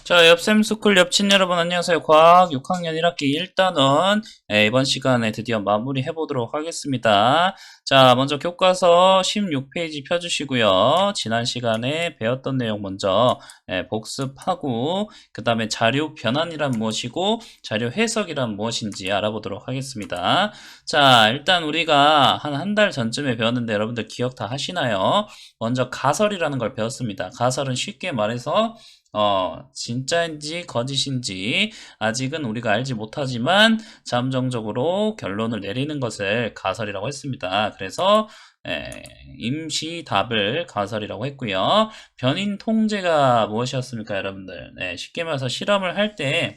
자, 옆샘스쿨 옆친 여러분 안녕하세요. 과학 6학년 1학기 1단원 이번 시간에 드디어 마무리 해보도록 하겠습니다. 자, 먼저 교과서 16페이지 펴주시고요. 지난 시간에 배웠던 내용 먼저 복습하고 그 다음에 자료 변환이란 무엇이고 자료 해석이란 무엇인지 알아보도록 하겠습니다. 자, 일단 우리가 한 달 전쯤에 배웠는데 여러분들 기억 다 하시나요? 먼저 가설이라는 걸 배웠습니다. 가설은 쉽게 말해서 진짜인지 거짓인지 아직은 우리가 알지 못하지만 잠정적으로 결론을 내리는 것을 가설이라고 했습니다. 그래서 임시 답을 가설이라고 했고요. 변인 통제가 무엇이었습니까, 여러분들? 쉽게 말해서 실험을 할때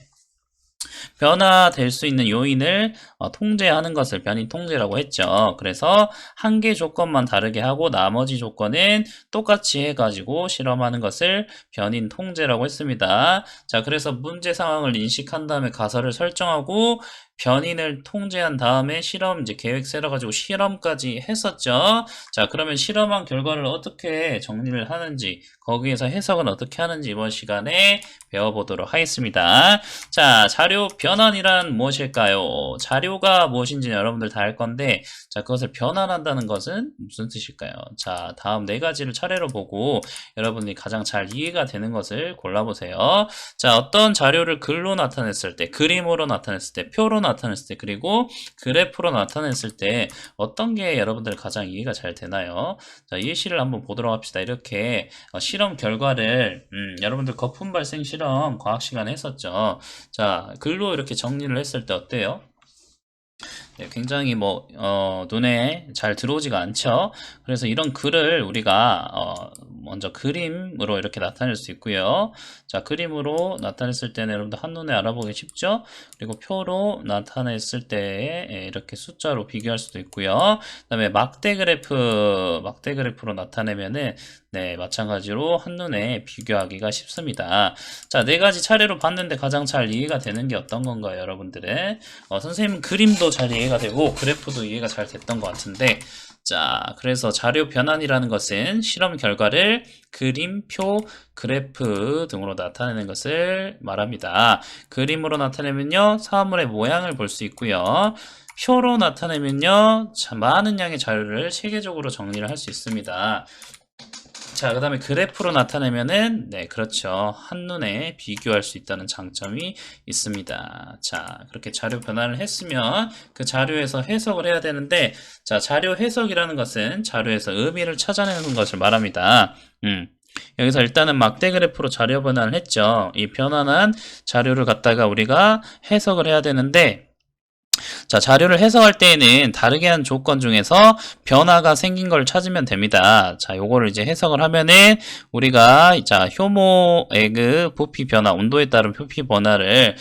변화될 수 있는 요인을 통제하는 것을 변이 통제라고 했죠. 그래서 한 개 조건만 다르게 하고 나머지 조건은 똑같이 해가지고 실험하는 것을 변인 통제라고 했습니다. 자, 그래서 문제 상황을 인식한 다음에 가설을 설정하고 변인을 통제한 다음에 실험 이제 계획 세워가지고 실험까지 했었죠. 자, 그러면 실험한 결과를 어떻게 정리를 하는지 거기에서 해석은 어떻게 하는지 이번 시간에 배워보도록 하겠습니다. 자, 자료 변환이란 무엇일까요? 자료가 무엇인지 여러분들 다 알 건데, 자, 그것을 변환한다는 것은 무슨 뜻일까요? 자, 다음 네 가지를 차례로 보고 여러분이 가장 잘 이해가 되는 것을 골라보세요. 자, 어떤 자료를 글로 나타냈을 때, 그림으로 나타냈을 때, 표로 나타냈을 때, 그리고 그래프로 나타냈을 때 어떤 게 여러분들 가장 이해가 잘 되나요? 자, 예시를 한번 보도록 합시다. 이렇게 실험 결과를 여러분들 거품 발생 실험 과학 시간에 했었죠. 자, 글로 이렇게 정리를 했을 때 어때요? 굉장히 눈에 잘 들어오지가 않죠. 그래서 이런 글을 우리가 먼저 그림으로 이렇게 나타낼 수 있고요. 자, 그림으로 나타냈을 때는 여러분들 한눈에 알아보기 쉽죠. 그리고 표로 나타냈을 때 이렇게 숫자로 비교할 수도 있고요. 그 다음에 막대 그래프로 나타내면은 마찬가지로 한눈에 비교하기가 쉽습니다. 자, 네 가지 차례로 봤는데 가장 잘 이해가 되는 게 어떤 건가요, 여러분들은? 선생님 그림도 잘 이해가 되고 그래프도 이해가 잘 됐던 것 같은데, 자, 그래서 자료 변환이라는 것은 실험 결과를 그림, 표, 그래프 등으로 나타내는 것을 말합니다. 그림으로 나타내면요, 사물의 모양을 볼 수 있고요. 표로 나타내면요, 많은 양의 자료를 체계적으로 정리를 할 수 있습니다. 자, 그 다음에 그래프로 나타내면은, 그렇죠. 한눈에 비교할 수 있다는 장점이 있습니다. 자, 그렇게 자료 변환을 했으면 그 자료에서 해석을 해야 되는데, 자, 자료 해석이라는 것은 자료에서 의미를 찾아내는 것을 말합니다. 여기서 일단은 막대 그래프로 자료 변환을 했죠. 이 변환한 자료를 갖다가 우리가 해석을 해야 되는데, 자, 자료를 해석할 때에는 다르게 한 조건 중에서 변화가 생긴 걸 찾으면 됩니다. 자, 요거를 이제 해석을 하면은 우리가 자, 효모의 부피 변화, 온도에 따른 부피 변화를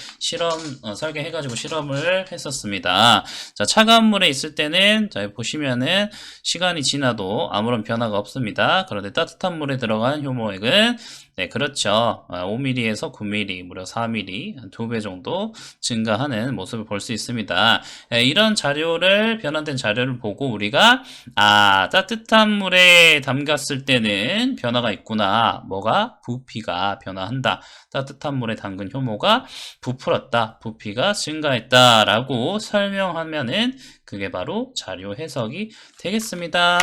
설계해가지고 실험을 했었습니다. 자, 차가운 물에 있을 때는 자, 보시면은 시간이 지나도 아무런 변화가 없습니다. 그런데 따뜻한 물에 들어간 효모액은 그렇죠. 5mm에서 9mm, 무려 4mm, 한 2배 정도 증가하는 모습을 볼 수 있습니다. 이런 변환된 자료를 보고 우리가, 따뜻한 물에 담갔을 때는 변화가 있구나. 뭐가? 부피가 변화한다. 따뜻한 물에 담근 효모가 부풀었다. 부피가 증가했다. 라고 설명하면은 그게 바로 자료 해석이 되겠습니다.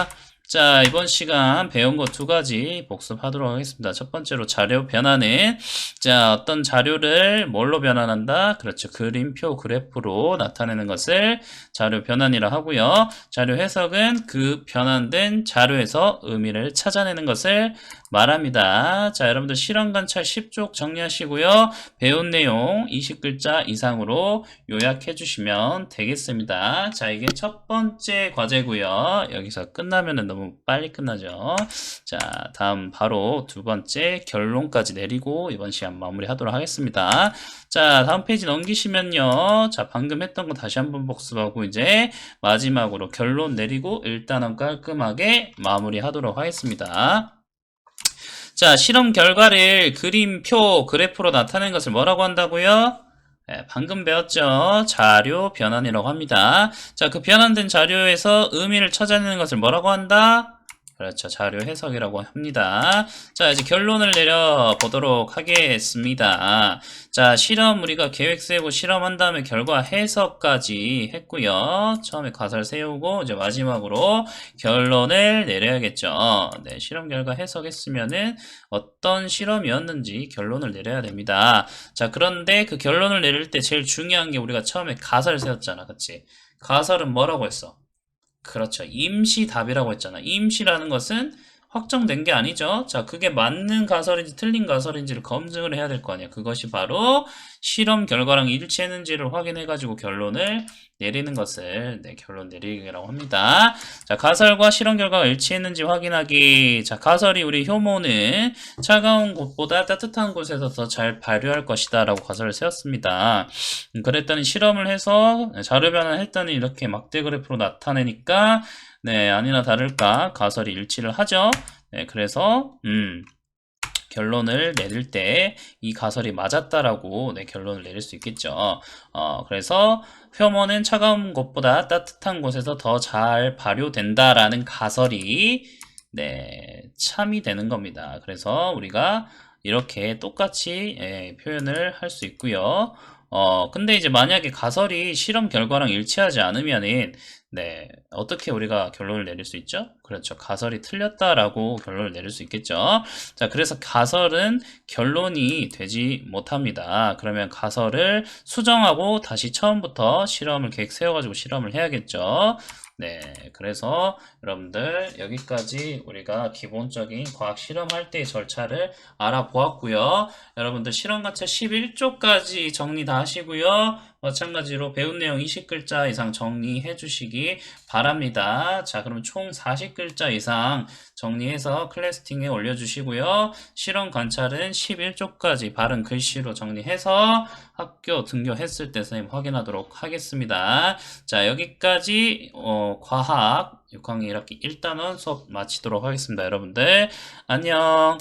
자, 이번 시간 배운 거 두 가지 복습하도록 하겠습니다. 첫 번째로 자료 변화는, 자, 어떤 자료를 뭘로 변환한다? 그렇죠. 그림표, 그래프로 나타내는 것을 자료 변환이라 하고요. 자료 해석은 그 변환된 자료에서 의미를 찾아내는 것을 말합니다. 자, 여러분들 실험 관찰 10쪽 정리하시고요. 배운 내용 20글자 이상으로 요약해 주시면 되겠습니다. 자, 이게 첫 번째 과제고요. 여기서 끝나면은 너무 빨리 끝나죠. 자, 다음 바로 두 번째 결론까지 내리고 이번 시간 마무리하도록 하겠습니다. 자, 다음 페이지 넘기시면요. 자, 방금 했던 거 다시 한번 복습하고 이제 마지막으로 결론 내리고 일단은 깔끔하게 마무리하도록 하겠습니다. 자, 실험 결과를 그림, 표, 그래프로 나타낸 것을 뭐라고 한다고요? 방금 배웠죠? 자료 변환이라고 합니다. 자, 그 변환된 자료에서 의미를 찾아내는 것을 뭐라고 한다? 그렇죠. 자료 해석이라고 합니다. 자, 이제 결론을 내려보도록 하겠습니다. 자, 실험 우리가 계획 세우고 실험한 다음에 결과 해석까지 했고요. 처음에 가설 세우고 이제 마지막으로 결론을 내려야겠죠. 네, 실험 결과 해석했으면은 어떤 실험이었는지 결론을 내려야 됩니다. 자, 그런데 그 결론을 내릴 때 제일 중요한 게 우리가 처음에 가설 세웠잖아. 그치? 가설은 뭐라고 했어? 그렇죠. 임시 답이라고 했잖아. 임시라는 것은 확정된 게 아니죠. 자, 그게 맞는 가설인지 틀린 가설인지를 검증을 해야 될 거 아니야. 그것이 바로 실험 결과랑 일치했는지를 확인해가지고 결론을 내리는 것을 결론 내리기라고 합니다. 자, 가설과 실험 결과가 일치했는지 확인하기. 자, 가설이 우리 효모는 차가운 곳보다 따뜻한 곳에서 더 잘 발효할 것이다 라고 가설을 세웠습니다. 그랬더니 실험을 해서 자료 변환을 했더니 이렇게 막대 그래프로 나타내니까 네, 아니나 다를까 가설이 일치를 하죠. 네, 그래서 결론을 내릴 때 이 가설이 맞았다라고 네, 결론을 내릴 수 있겠죠. 그래서 효모는 차가운 곳보다 따뜻한 곳에서 더 잘 발효된다라는 가설이 네, 참이 되는 겁니다. 그래서 우리가 이렇게 똑같이 표현을 할 수 있고요. 근데 이제 만약에 가설이 실험 결과랑 일치하지 않으면은 네, 어떻게 우리가 결론을 내릴 수 있죠? 그렇죠. 가설이 틀렸다라고 결론을 내릴 수 있겠죠. 자, 그래서 가설은 결론이 되지 못합니다. 그러면 가설을 수정하고 다시 처음부터 실험을 계획 세워가지고 실험을 해야겠죠. 네, 그래서 여러분들 여기까지 우리가 기본적인 과학 실험할 때의 절차를 알아보았고요. 여러분들 실험가차 11조까지 정리 다 하시고요. 마찬가지로 배운 내용 20글자 이상 정리해 주시기 바랍니다. 자, 그럼 총 40글자 이상 정리해서 클래스팅에 올려주시고요. 실험 관찰은 11조까지 바른 글씨로 정리해서 학교 등교했을 때 선생님 확인하도록 하겠습니다. 자, 여기까지 과학 6학년 1학기 1단원 수업 마치도록 하겠습니다. 여러분들 안녕.